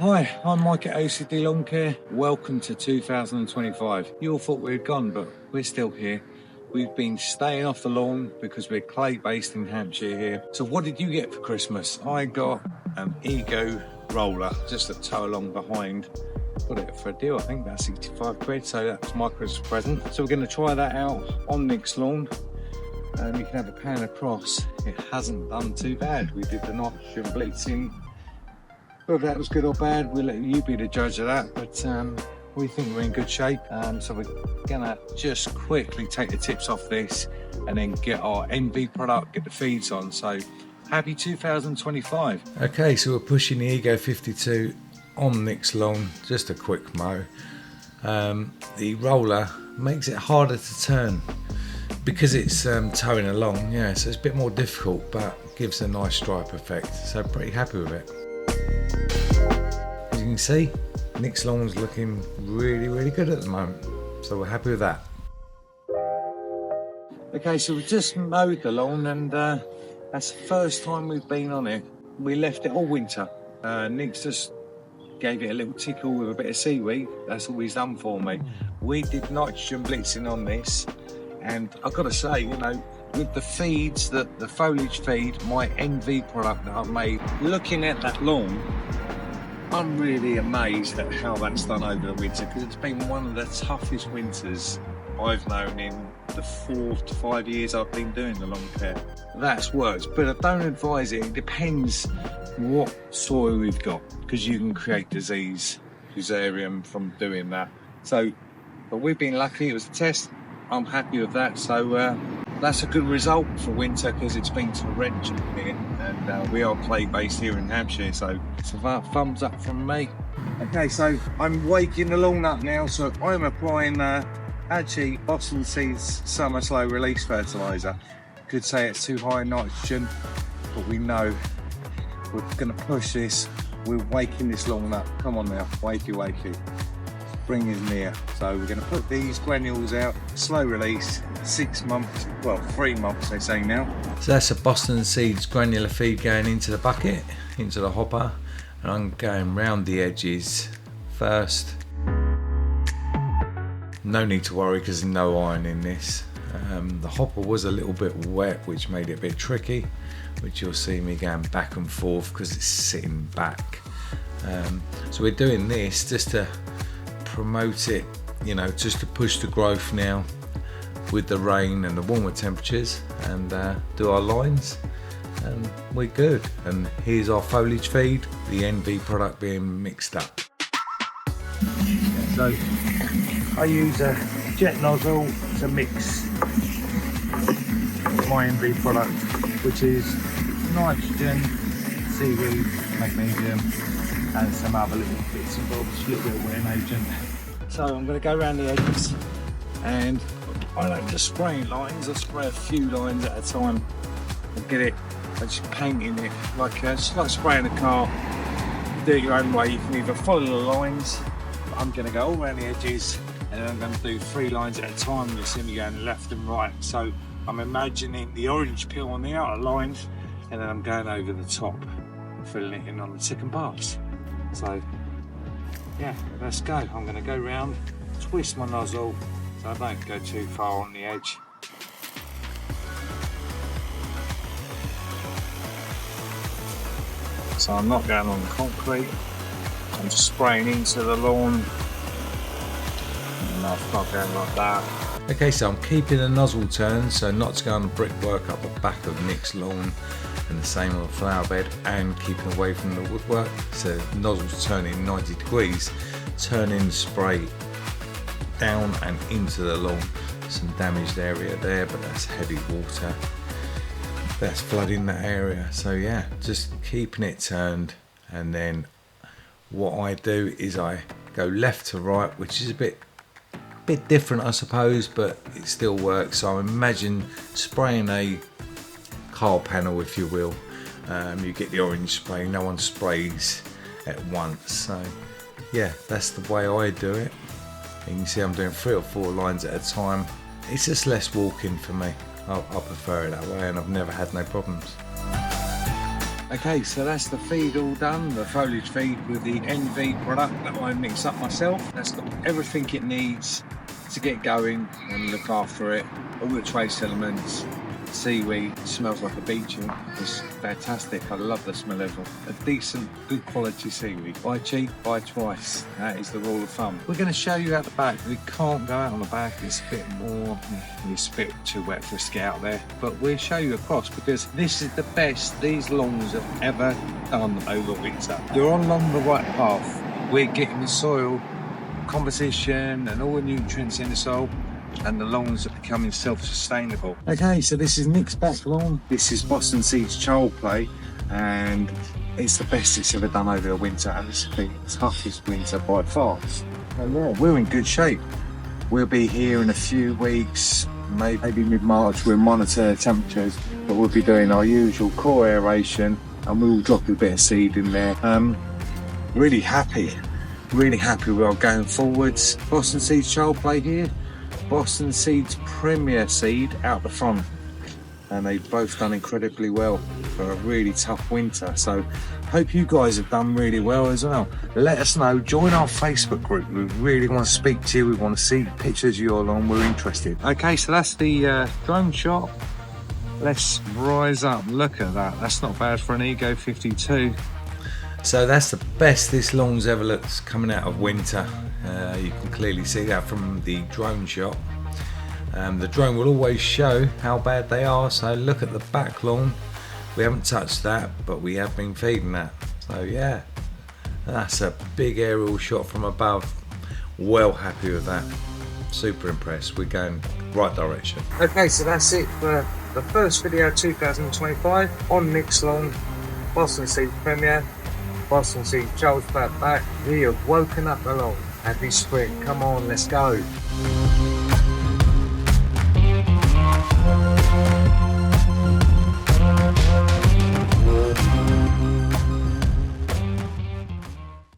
Hi, I'm Mike at OCD Lawn Care. Welcome to 2025. You all thought we had gone, but we're still here. We've been staying off the lawn because we're clay based in Hampshire here. So what did you get for Christmas? I got an Ego roller, just a tow along behind. Got it for a deal, I think about 65 quid, so that's my Christmas present. So we're going to try that out on Nick's lawn. You can have a pan across. It hasn't done too bad. We did the nitrogen blitzing. Whether that was good or bad, we'll let you be the judge of that, but we think we're in good shape. So we're gonna just quickly take the tips off this and then get our NV product, get the feeds on. So happy 2025. Okay, so we're pushing the Ego 52 on Nick's lawn, just a quick mow. The roller makes it harder to turn because it's towing along, yeah, so it's a bit more difficult, but gives a nice stripe effect, so pretty happy with it. As you can see, Nick's lawn's looking really good at the moment, so we're happy with that. Okay, so we just mowed the lawn and that's the first time we've been on it. We left it all winter. Nick's just gave it a little tickle with a bit of seaweed. That's all he's done for me. We did nitrogen blitzing on this, and I've got to say, you know, with the feeds, the foliage feed, my NV product that I've made, looking at that lawn, I'm really amazed at how that's done over the winter, because it's been one of the toughest winters I've known in the 4 to 5 years I've been doing the lawn care. That's worked, but I don't advise it. It depends what soil we've got, because you can create disease, fusarium, from doing that. So, but we've been lucky. It was a test. I'm happy with that. So that's a good result for winter, because it's been torrential here, and we are clay based here in Hampshire, so it's a thumbs up from me. Okay, so I'm waking the lawn up now, so I'm applying actually Boston Seeds Summer Slow Release Fertiliser. Could say it's too high in nitrogen, but we know we're going to push this. We're waking this lawn up. Come on now, wakey. Spring is near, so we're going to put these granules out, slow release, 6 months, well 3 months they say now. So that's a Boston Seeds granular feed going into the bucket, into the hopper, and I'm going round the edges first. No need to worry because there's no iron in this. The hopper was a little bit wet, which made it a bit tricky, which you'll see me going back and forth because it's sitting back. So we're doing this just to promote it, you know, just to push the growth now with the rain and the warmer temperatures, and do our lines, and we're good. And here's our foliage feed, the NV product being mixed up. So I use a jet nozzle to mix my NV product, which is nitrogen, seaweed, magnesium, and some other little bits and bobs, a little bit of wearing agent. So I'm going to go around the edges, and I don't just spray lines, I spray a few lines at a time. I get it, I'm just painting it like just like spraying a car. Do it your own way. You can either follow the lines, but I'm going to go all around the edges, and then I'm going to do 3 lines at a time. You'll see me going left and right. So I'm imagining the orange peel on the outer lines, and then I'm going over the top, filling it in on the second pass. So yeah, let's go. I'm going to go round, twist my nozzle so I don't go too far on the edge. So I'm not going on the concrete, I'm just spraying into the lawn, and I'll start going like that. Okay, so I'm keeping the nozzle turned so not to go on the brickwork up the back of Nick's lawn, and the same on the flower bed, and keeping away from the woodwork. So the nozzle's turning 90 degrees, turning the spray down and into the lawn. Some damaged area there, but that's heavy water that's flooding that area. So yeah, just keeping it turned, and then what I do is I go left to right, which is a bit different I suppose, but it still works. So imagine spraying a car panel, if you will. You get the orange spray, no one sprays at once. So yeah, that's the way I do it. You can see I'm doing 3 or 4 lines at a time. It's just less walking for me. I prefer it that way, and I've never had no problems. Okay, so that's the feed all done, the foliage feed with the NV product that I mix up myself. That's got everything it needs to get going and look after it. All the trace elements, seaweed, smells like a beach. It's fantastic. I love the smell of a decent, good quality seaweed. Buy cheap, buy twice. That is the rule of thumb. We're going to show you out the back. We can't go out on the back. It's a bit more, it's a bit too wet for us to get out there. But we'll show you across because this is the best these lawns have ever done over winter. You're along the right path. We're getting the soil composition and all the nutrients in the soil, and the lawns are becoming self-sustainable. Okay, so this is Nick's back lawn. This is Boston Seeds child play, and it's the best it's ever done over the winter, and this has been the toughest winter by far. And yeah, we're in good shape. We'll be here in a few weeks, maybe mid-March. We'll monitor temperatures, but we'll be doing our usual core aeration, and we'll drop a bit of seed in there. Really happy with our going forwards. Boston Seeds child play here, Boston Seeds Premier Seed out the front, and they've both done incredibly well for a really tough winter. So hope you guys have done really well as well. Let us know, join our Facebook group. We really want to speak to you, we want to see pictures of your lawn, we're interested. Okay, so that's the drone shot. Let's rise up, look at that, that's not bad for an Ego 52. So that's the best this lawn's ever looked coming out of winter. You can clearly see that from the drone shot. The drone will always show how bad they are, so look at the back lawn. We haven't touched that, but we have been feeding that. So yeah, that's a big aerial shot from above. Well happy with that. Super impressed. We're going right direction. Okay, so that's it for the first video 2025 on Nick's lawn, Boston Seeds Premier, Boston Seeds Charles Flat back. We have woken up the lawn. Happy spring, come on, let's go.